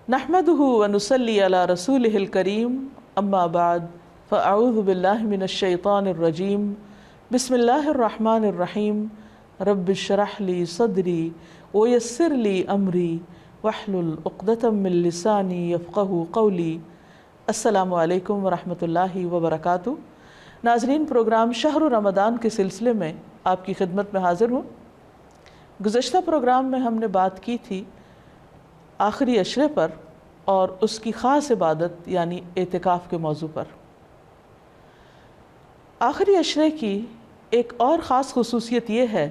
نحمدہ ونصلی علی رسولہ الکریم اما بعد فاعوذ باللہ من الشیطان الرجیم بسم اللہ الرحمن الرحیم رب اشرح لی صدری ویسر لی امری واحلل عقدۃ من لسانی یفقہوا قولی۔ السلام علیکم ورحمۃ اللہ وبرکاتہ۔ ناظرین، پروگرام شہر رمضان کے سلسلے میں آپ کی خدمت میں حاضر ہوں۔ گزشتہ پروگرام میں ہم نے بات کی تھی آخری عشرے پر اور اس کی خاص عبادت یعنی اعتکاف کے موضوع پر۔ آخری عشرے کی ایک اور خاص خصوصیت یہ ہے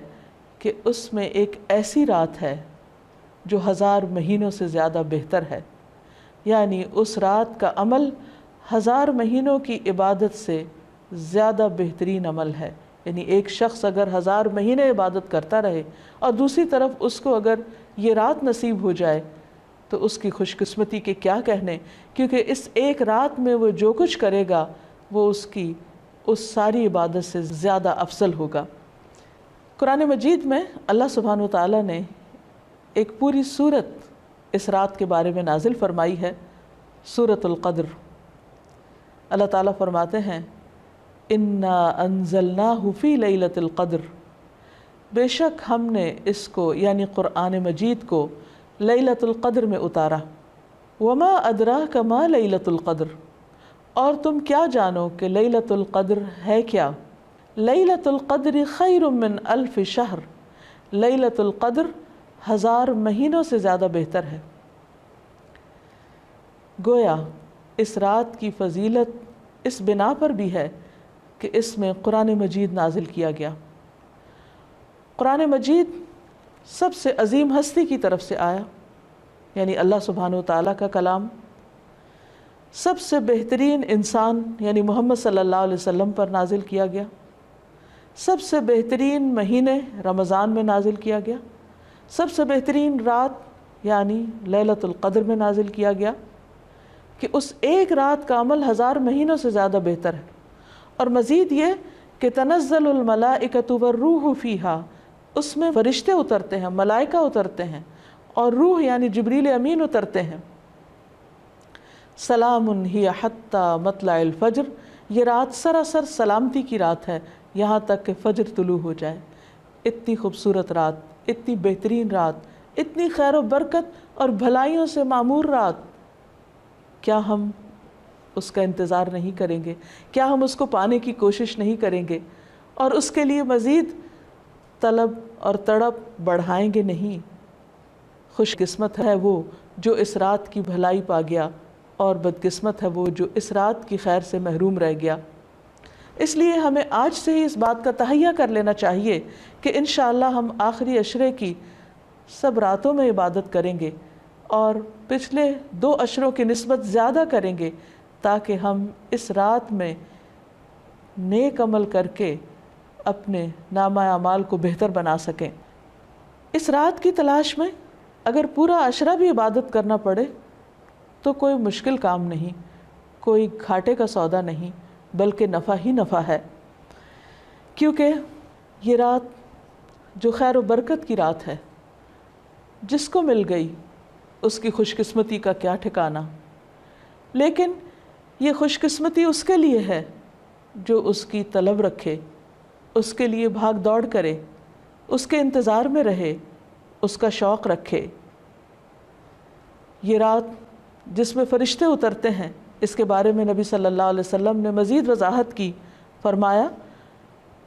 کہ اس میں ایک ایسی رات ہے جو 1000 مہینوں سے زیادہ بہتر ہے، یعنی اس رات کا عمل 1000 مہینوں کی عبادت سے زیادہ بہترین عمل ہے۔ یعنی ایک شخص اگر 1000 مہینے عبادت کرتا رہے اور دوسری طرف اس کو اگر یہ رات نصیب ہو جائے تو اس کی خوش قسمتی کے کیا کہنے، کیونکہ اس ایک رات میں وہ جو کچھ کرے گا وہ اس کی اس ساری عبادت سے زیادہ افضل ہوگا۔ قرآن مجید میں اللہ سبحانہ و تعالیٰ نے ایک پوری سورت اس رات کے بارے میں نازل فرمائی ہے، سورۃ القدر۔ اللہ تعالیٰ فرماتے ہیں اِنَّا أَنزَلْنَاهُ فِي لَيْلَةِ الْقَدْرِ، بے شک ہم نے اس کو یعنی قرآن مجید کو لیلۃ القدر میں اتارا۔ وَمَا أَدْرَاكَ مَا لَيْلَةُ الْقَدْرِ، اور تم کیا جانو کہ لیلۃ القدر ہے کیا؟ لیلۃ القدر خیر من الف شہر، لیلۃ القدر 1000 مہینوں سے زیادہ بہتر ہے۔ گویا اس رات کی فضیلت اس بنا پر بھی ہے کہ اس میں قرآن مجید نازل کیا گیا۔ قرآن مجید سب سے عظیم ہستی کی طرف سے آیا، یعنی اللہ سبحانہ و تعالیٰ کا کلام، سب سے بہترین انسان یعنی محمد صلی اللہ علیہ وسلم پر نازل کیا گیا، سب سے بہترین مہینے رمضان میں نازل کیا گیا، سب سے بہترین رات یعنی لیلۃ القدر میں نازل کیا گیا کہ اس ایک رات کا عمل 1000 مہینوں سے زیادہ بہتر ہے۔ اور مزید یہ کہ تنزل الملائکۃ والروح فیہا، اس میں فرشتے اترتے ہیں، ملائکہ اترتے ہیں اور روح یعنی جبریل امین اترتے ہیں۔ سلام ہی حتی مطلع الفجر، یہ رات سراسر سلامتی کی رات ہے یہاں تک کہ فجر طلوع ہو جائے۔ اتنی خوبصورت رات، اتنی بہترین رات، اتنی خیر و برکت اور بھلائیوں سے معمور رات، کیا ہم اس کا انتظار نہیں کریں گے؟ کیا ہم اس کو پانے کی کوشش نہیں کریں گے اور اس کے لیے مزید طلب اور تڑپ بڑھائیں گے نہیں؟ خوش قسمت ہے وہ جو اس رات کی بھلائی پا گیا اور بدقسمت ہے وہ جو اس رات کی خیر سے محروم رہ گیا۔ اس لیے ہمیں آج سے ہی اس بات کا تہیہ کر لینا چاہیے کہ انشاءاللہ ہم آخری عشرے کی سب راتوں میں عبادت کریں گے اور پچھلے 2 عشروں کی نسبت زیادہ کریں گے تاکہ ہم اس رات میں نیک عمل کر کے اپنے نامہ اعمال کو بہتر بنا سکیں۔ اس رات کی تلاش میں اگر پورا عشرہ بھی عبادت کرنا پڑے تو کوئی مشکل کام نہیں، کوئی گھاٹے کا سودا نہیں، بلکہ نفع ہی نفع ہے، کیونکہ یہ رات جو خیر و برکت کی رات ہے، جس کو مل گئی اس کی خوش قسمتی کا کیا ٹھکانہ۔ لیکن یہ خوش قسمتی اس کے لیے ہے جو اس کی طلب رکھے، اس کے لیے بھاگ دوڑ کرے، اس کے انتظار میں رہے، اس کا شوق رکھے۔ یہ رات جس میں فرشتے اترتے ہیں، اس کے بارے میں نبی صلی اللہ علیہ وسلم نے مزید وضاحت کی، فرمایا،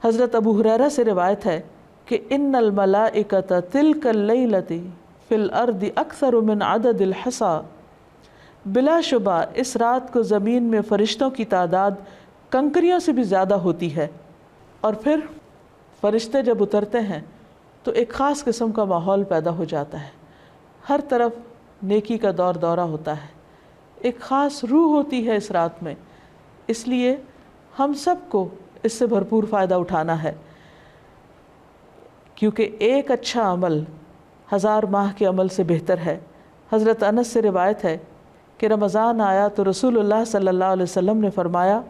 حضرت ابو ہریرہ سے روایت ہے کہ ان الملائکۃ تلک اللیلۃ فی الارض اکثر من عدد الحصی، بلا شبہ اس رات کو زمین میں فرشتوں کی تعداد کنکریوں سے بھی زیادہ ہوتی ہے۔ اور پھر فرشتے جب اترتے ہیں تو ایک خاص قسم کا ماحول پیدا ہو جاتا ہے، ہر طرف نیکی کا دور دورہ ہوتا ہے، ایک خاص روح ہوتی ہے اس رات میں۔ اس لیے ہم سب کو اس سے بھرپور فائدہ اٹھانا ہے، کیونکہ ایک اچھا عمل 1000 ماہ کے عمل سے بہتر ہے۔ حضرت انس سے روایت ہے کہ رمضان آیا تو رسول اللہ صلی اللہ علیہ وسلم نے فرمایا،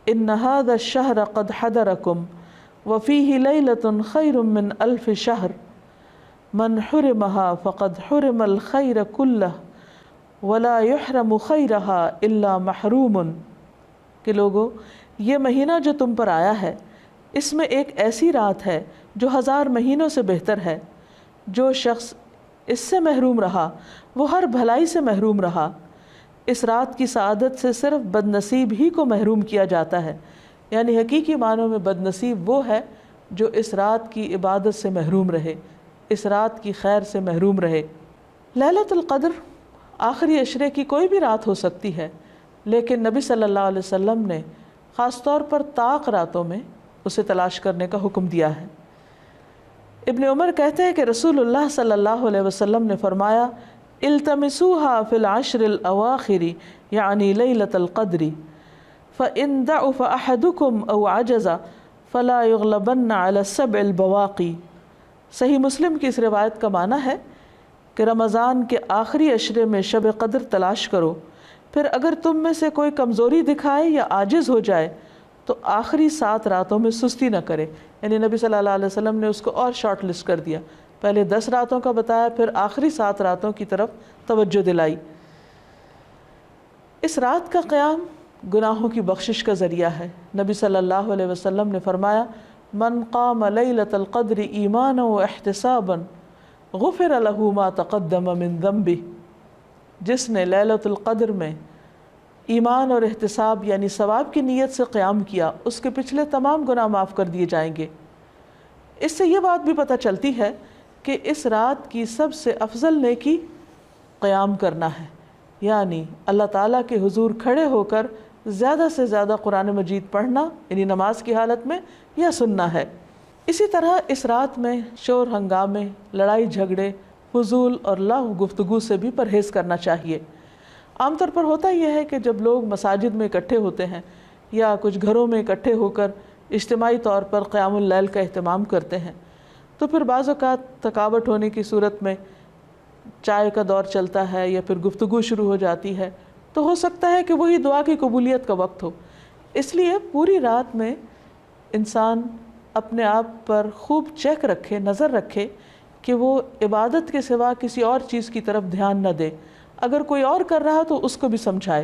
ان هذا الشهر قد حضركم وفيه ليلة خير من 1000 شهر من حرمها فقد حرم الخير كله ولا يحرم خيرها الا محروم، کہ لوگو یہ مہینہ جو تم پر آیا ہے اس میں ایک ایسی رات ہے جو 1000 مہینوں سے بہتر ہے، جو شخص اس سے محروم رہا وہ ہر بھلائی سے محروم رہا۔ اس رات کی سعادت سے صرف بد نصیب ہی کو محروم کیا جاتا ہے، یعنی حقیقی معنوں میں بد نصیب وہ ہے جو اس رات کی عبادت سے محروم رہے، اس رات کی خیر سے محروم رہے۔ لیلۃ القدر آخری عشرے کی کوئی بھی رات ہو سکتی ہے، لیکن نبی صلی اللہ علیہ وسلم نے خاص طور پر طاق راتوں میں اسے تلاش کرنے کا حکم دیا ہے۔ ابن عمر کہتے ہیں کہ رسول اللہ صلی اللہ علیہ وسلم نے فرمایا التمسوها فی العشر الاواخر یعنی لیلۃ القدر فإن ضعف أحدكم أو عجز فلا يغلبن على السبع البواقی۔ صحیح مسلم کی اس روایت کا معنی ہے کہ رمضان کے آخری عشرے میں شب قدر تلاش کرو، پھر اگر تم میں سے کوئی کمزوری دکھائے یا عاجز ہو جائے تو آخری 7 راتوں میں سستی نہ کرے، یعنی نبی صلی اللہ علیہ وسلم نے اس کو اور شارٹ لسٹ کر دیا، پہلے 10 راتوں کا بتایا، پھر آخری 7 راتوں کی طرف توجہ دلائی۔ اس رات کا قیام گناہوں کی بخشش کا ذریعہ ہے۔ نبی صلی اللہ علیہ وسلم نے فرمایا من قام لیلۃ القدر ایمانا واحتسابا غفر له ما تقدم من ذنبہ، جس نے لیلۃ القدر میں ایمان اور احتساب یعنی ثواب کی نیت سے قیام کیا، اس کے پچھلے تمام گناہ معاف کر دیے جائیں گے۔ اس سے یہ بات بھی پتہ چلتی ہے کہ اس رات کی سب سے افضل نیکی قیام کرنا ہے، یعنی اللہ تعالیٰ کے حضور کھڑے ہو کر زیادہ سے زیادہ قرآن مجید پڑھنا، یعنی نماز کی حالت میں، یا سننا ہے۔ اسی طرح اس رات میں شور ہنگامے، لڑائی جھگڑے، فضول اور لغو گفتگو سے بھی پرہیز کرنا چاہیے۔ عام طور پر ہوتا یہ ہے کہ جب لوگ مساجد میں اکٹھے ہوتے ہیں یا کچھ گھروں میں اکٹھے ہو کر اجتماعی طور پر قیام اللیل کا اہتمام کرتے ہیں تو پھر بعض اوقات تھکاوٹ ہونے کی صورت میں چائے کا دور چلتا ہے یا پھر گفتگو شروع ہو جاتی ہے، تو ہو سکتا ہے کہ وہی دعا کی قبولیت کا وقت ہو۔ اس لیے پوری رات میں انسان اپنے آپ پر خوب چیک رکھے، نظر رکھے کہ وہ عبادت کے سوا کسی اور چیز کی طرف دھیان نہ دے، اگر کوئی اور کر رہا تو اس کو بھی سمجھائے۔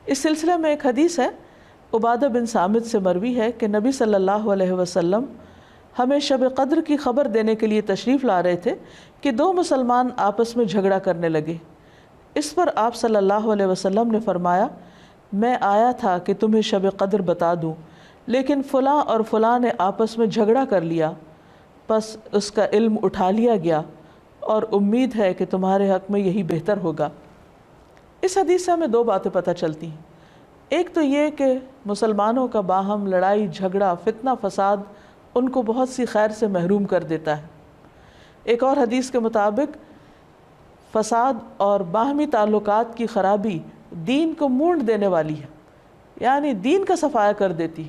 اس سلسلے میں ایک حدیث ہے، عبادہ بن صامت سے مروی ہے کہ نبی صلی اللہ علیہ وسلم ہمیں شب قدر کی خبر دینے کے لیے تشریف لا رہے تھے کہ 2 مسلمان آپس میں جھگڑا کرنے لگے۔ اس پر آپ صلی اللہ علیہ وسلم نے فرمایا میں آیا تھا کہ تمہیں شب قدر بتا دوں، لیکن فلاں اور فلاں نے آپس میں جھگڑا کر لیا، پس اس کا علم اٹھا لیا گیا اور امید ہے کہ تمہارے حق میں یہی بہتر ہوگا۔ اس حدیث سے ہمیں 2 باتیں پتہ چلتی ہیں۔ ایک تو یہ کہ مسلمانوں کا باہم لڑائی جھگڑا فتنہ فساد ان کو بہت سی خیر سے محروم کر دیتا ہے۔ ایک اور حدیث کے مطابق فساد اور باہمی تعلقات کی خرابی دین کو مونڈ دینے والی ہے، یعنی دین کا صفایا کر دیتی،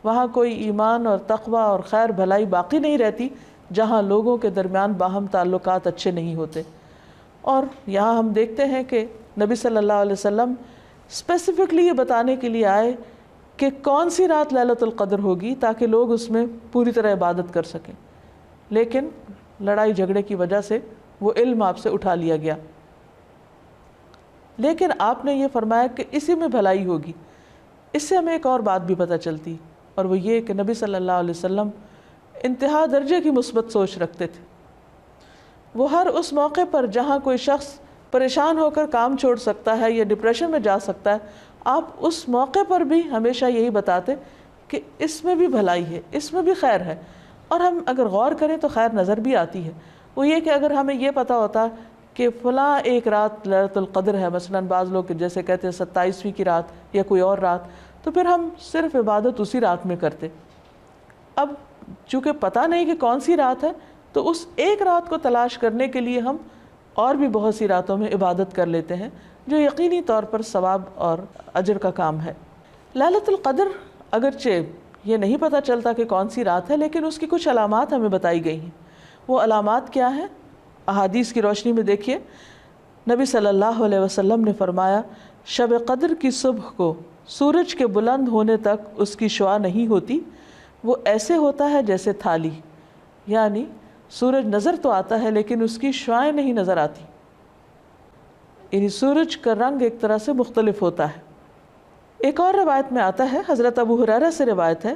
وہاں کوئی ایمان اور تقوی اور خیر بھلائی باقی نہیں رہتی جہاں لوگوں کے درمیان باہم تعلقات اچھے نہیں ہوتے۔ اور یہاں ہم دیکھتے ہیں کہ نبی صلی اللہ علیہ وسلم اسپیسیفکلی یہ بتانے کے لیے آئے کہ کون سی رات لیلۃ القدر ہوگی تاکہ لوگ اس میں پوری طرح عبادت کر سکیں، لیکن لڑائی جھگڑے کی وجہ سے وہ علم آپ سے اٹھا لیا گیا۔ لیکن آپ نے یہ فرمایا کہ اسی میں بھلائی ہوگی۔ اس سے ہمیں ایک اور بات بھی پتہ چلتی، اور وہ یہ کہ نبی صلی اللہ علیہ وسلم انتہا درجے کی مثبت سوچ رکھتے تھے۔ وہ ہر اس موقع پر جہاں کوئی شخص پریشان ہو کر کام چھوڑ سکتا ہے یا ڈپریشن میں جا سکتا ہے، آپ اس موقع پر بھی ہمیشہ یہی بتاتے کہ اس میں بھی بھلائی ہے، اس میں بھی خیر ہے، اور ہم اگر غور کریں تو خیر نظر بھی آتی ہے۔ وہ یہ کہ اگر ہمیں یہ پتہ ہوتا کہ فلاں ایک رات لیلۃ القدر ہے، مثلاً بعض لوگ جیسے کہتے ہیں 27ویں کی رات یا کوئی اور رات، تو پھر ہم صرف عبادت اسی رات میں کرتے۔ اب چونکہ پتہ نہیں کہ کون سی رات ہے، تو اس ایک رات کو تلاش کرنے کے لیے ہم اور بھی بہت سی راتوں میں عبادت کر لیتے ہیں، جو یقینی طور پر ثواب اور اجر کا کام ہے۔ لیلۃ القدر اگرچہ یہ نہیں پتہ چلتا کہ کون سی رات ہے، لیکن اس کی کچھ علامات ہمیں بتائی گئی ہیں۔ وہ علامات کیا ہیں؟ احادیث کی روشنی میں دیکھیے، نبی صلی اللہ علیہ وسلم نے فرمایا شب قدر کی صبح کو سورج کے بلند ہونے تک اس کی شعاع نہیں ہوتی، وہ ایسے ہوتا ہے جیسے تھالی، یعنی سورج نظر تو آتا ہے لیکن اس کی شعاعیں نہیں نظر آتی۔ یعنی سورج کا رنگ ایک طرح سے مختلف ہوتا ہے۔ ایک اور روایت میں آتا ہے، حضرت ابو ہریرہ سے روایت ہے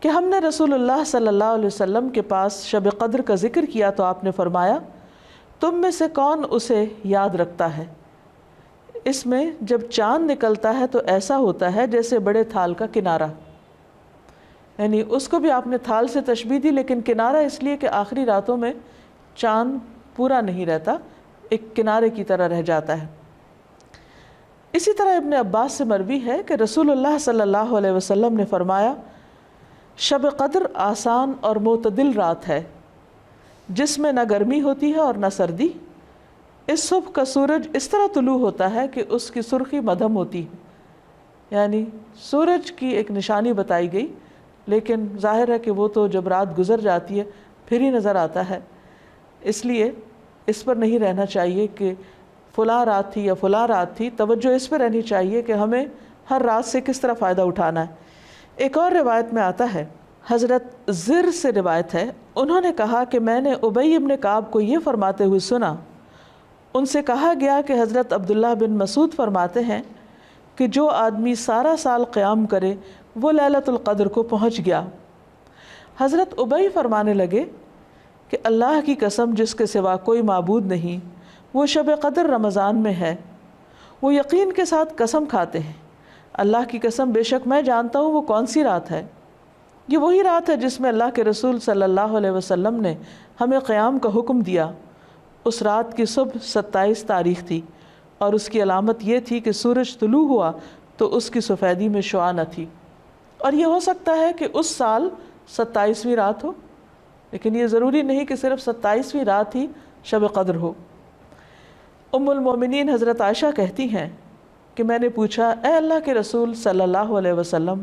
کہ ہم نے رسول اللہ صلی اللہ علیہ وسلم کے پاس شب قدر کا ذکر کیا تو آپ نے فرمایا تم میں سے کون اسے یاد رکھتا ہے؟ اس میں جب چاند نکلتا ہے تو ایسا ہوتا ہے جیسے بڑے تھال کا کنارہ، یعنی اس کو بھی آپ نے تھال سے تشبیہ دی، لیکن کنارہ اس لیے کہ آخری راتوں میں چاند پورا نہیں رہتا، ایک کنارے کی طرح رہ جاتا ہے۔ اسی طرح ابن عباس سے مروی ہے کہ رسول اللہ صلی اللہ علیہ وسلم نے فرمایا شب قدر آسان اور معتدل رات ہے جس میں نہ گرمی ہوتی ہے اور نہ سردی۔ اس صبح کا سورج اس طرح طلوع ہوتا ہے کہ اس کی سرخی مدھم ہوتی ہے، یعنی سورج کی ایک نشانی بتائی گئی، لیکن ظاہر ہے کہ وہ تو جب رات گزر جاتی ہے پھر ہی نظر آتا ہے، اس لیے اس پر نہیں رہنا چاہیے کہ فلاں رات تھی یا فلاں رات تھی، توجہ اس پہ رہنی چاہیے کہ ہمیں ہر رات سے کس طرح فائدہ اٹھانا ہے۔ ایک اور روایت میں آتا ہے، حضرت زر سے روایت ہے، انہوں نے کہا کہ میں نے ابی ابن کعب کو یہ فرماتے ہوئے سنا، ان سے کہا گیا کہ حضرت عبداللہ بن مسعود فرماتے ہیں کہ جو آدمی سارا سال قیام کرے وہ لیلۃ القدر کو پہنچ گیا۔ حضرت ابی فرمانے لگے کہ اللہ کی قسم جس کے سوا کوئی معبود نہیں، وہ شب قدر رمضان میں ہے۔ وہ یقین کے ساتھ قسم کھاتے ہیں، اللہ کی قسم بے شک میں جانتا ہوں وہ کون سی رات ہے۔ یہ وہی رات ہے جس میں اللہ کے رسول صلی اللہ علیہ وسلم نے ہمیں قیام کا حکم دیا۔ اس رات کی صبح 27 تاریخ تھی اور اس کی علامت یہ تھی کہ سورج طلوع ہوا تو اس کی سفیدی میں شعاع نہ تھی، اور یہ ہو سکتا ہے کہ اس سال 27ویں رات ہو، لیکن یہ ضروری نہیں کہ صرف 27ویں رات ہی شب قدر ہو۔ ام المومنین حضرت عائشہ کہتی ہیں کہ میں نے پوچھا اے اللہ کے رسول صلی اللہ علیہ وسلم،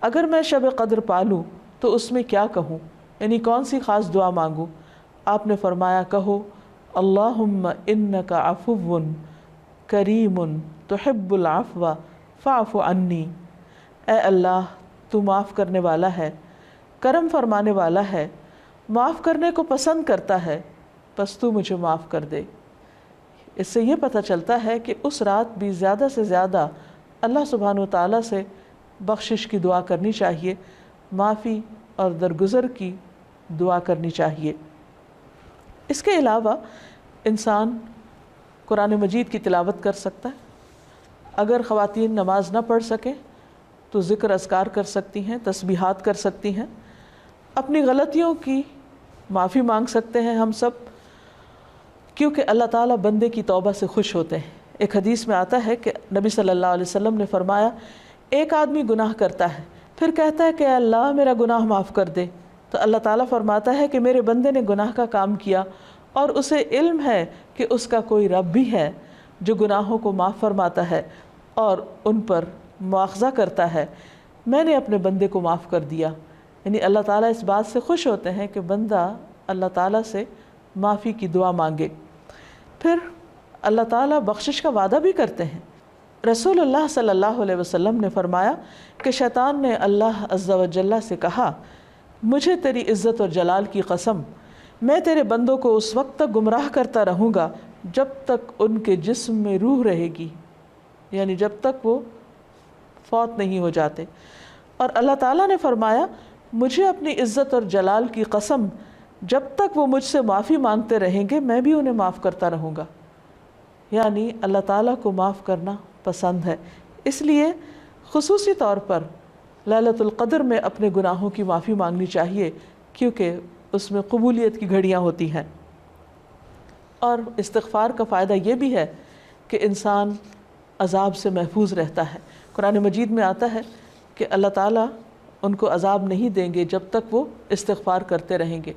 اگر میں شب قدر پالوں تو اس میں کیا کہوں، یعنی کون سی خاص دعا مانگوں؟ آپ نے فرمایا کہو اللہم انک عفو کریم تحب العفو فاعف عنی، اے اللہ تو معاف کرنے والا ہے، کرم فرمانے والا ہے، معاف کرنے کو پسند کرتا ہے، پس تو مجھے معاف کر دے۔ اس سے یہ پتہ چلتا ہے کہ اس رات بھی زیادہ سے زیادہ اللہ سبحانہ و تعالیٰ سے بخشش کی دعا کرنی چاہیے، معافی اور درگزر کی دعا کرنی چاہیے۔ اس کے علاوہ انسان قرآن مجید کی تلاوت کر سکتا ہے، اگر خواتین نماز نہ پڑھ سکیں تو ذکر اذکار کر سکتی ہیں، تسبیحات کر سکتی ہیں، اپنی غلطیوں کی معافی مانگ سکتے ہیں ہم سب، کیونکہ اللہ تعالیٰ بندے کی توبہ سے خوش ہوتے ہیں۔ ایک حدیث میں آتا ہے کہ نبی صلی اللہ علیہ وسلم نے فرمایا ایک آدمی گناہ کرتا ہے پھر کہتا ہے کہ اے اللہ میرا گناہ معاف کر دے، تو اللہ تعالیٰ فرماتا ہے کہ میرے بندے نے گناہ کا کام کیا اور اسے علم ہے کہ اس کا کوئی رب بھی ہے جو گناہوں کو معاف فرماتا ہے اور ان پر مواخذہ کرتا ہے، میں نے اپنے بندے کو معاف کر دیا۔ یعنی اللہ تعالیٰ اس بات سے خوش ہوتے ہیں کہ بندہ اللہ تعالیٰ سے معافی کی دعا مانگے۔ پھر اللہ تعالیٰ بخشش کا وعدہ بھی کرتے ہیں۔ رسول اللہ صلی اللہ علیہ وسلم نے فرمایا کہ شیطان نے اللہ عز و جل سے کہا مجھے تیری عزت اور جلال کی قسم، میں تیرے بندوں کو اس وقت تک گمراہ کرتا رہوں گا جب تک ان کے جسم میں روح رہے گی، یعنی جب تک وہ فوت نہیں ہو جاتے۔ اور اللہ تعالیٰ نے فرمایا مجھے اپنی عزت اور جلال کی قسم، جب تک وہ مجھ سے معافی مانگتے رہیں گے میں بھی انہیں معاف کرتا رہوں گا۔ یعنی اللہ تعالیٰ کو معاف کرنا پسند ہے، اس لیے خصوصی طور پر لیلۃ القدر میں اپنے گناہوں کی معافی مانگنی چاہیے، کیونکہ اس میں قبولیت کی گھڑیاں ہوتی ہیں۔ اور استغفار کا فائدہ یہ بھی ہے کہ انسان عذاب سے محفوظ رہتا ہے۔ قرآن مجید میں آتا ہے کہ اللہ تعالیٰ ان کو عذاب نہیں دیں گے جب تک وہ استغفار کرتے رہیں گے۔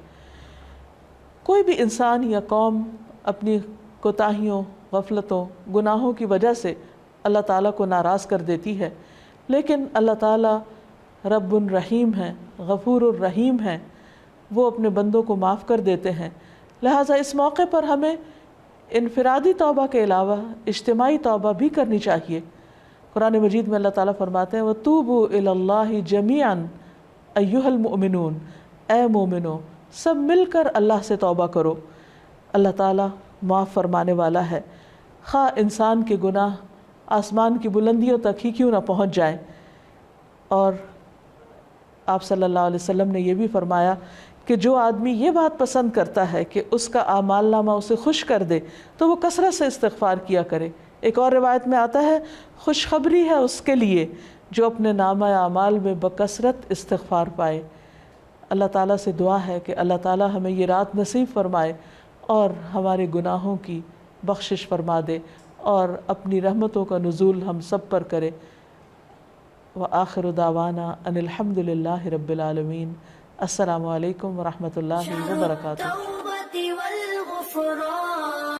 کوئی بھی انسان یا قوم اپنی کوتاہیوں، غفلتوں، گناہوں کی وجہ سے اللہ تعالیٰ کو ناراض کر دیتی ہے، لیکن اللہ تعالیٰ رب الرحیم ہیں، غفور الرحیم ہیں، وہ اپنے بندوں کو معاف کر دیتے ہیں۔ لہٰذا اس موقع پر ہمیں انفرادی توبہ کے علاوہ اجتماعی توبہ بھی کرنی چاہیے۔ قرآن مجید میں اللہ تعالیٰ فرماتے ہیں وَتُوبُوا إِلَى اللَّهِ جَمِيعًا أَيُّهَا الْمُؤْمِنُونَ، اے مومنو سب مل کر اللہ سے توبہ کرو، اللہ تعالیٰ معاف فرمانے والا ہے، خواہ انسان کے گناہ آسمان کی بلندیوں تک ہی کیوں نہ پہنچ جائیں۔ اور آپ صلی اللہ علیہ وسلم نے یہ بھی فرمایا کہ جو آدمی یہ بات پسند کرتا ہے کہ اس کا اعمال نامہ اسے خوش کر دے تو وہ کثرت سے استغفار کیا کرے۔ ایک اور روایت میں آتا ہے خوشخبری ہے اس کے لیے جو اپنے نامہ اعمال میں بکثرت استغفار پائے۔ اللہ تعالیٰ سے دعا ہے کہ اللہ تعالیٰ ہمیں یہ رات نصیب فرمائے اور ہمارے گناہوں کی بخشش فرما دے اور اپنی رحمتوں کا نزول ہم سب پر کرے۔ وآخر دعوانا ان الحمد للہ رب العالمین۔ السلام علیکم ورحمۃ اللہ وبرکاتہ۔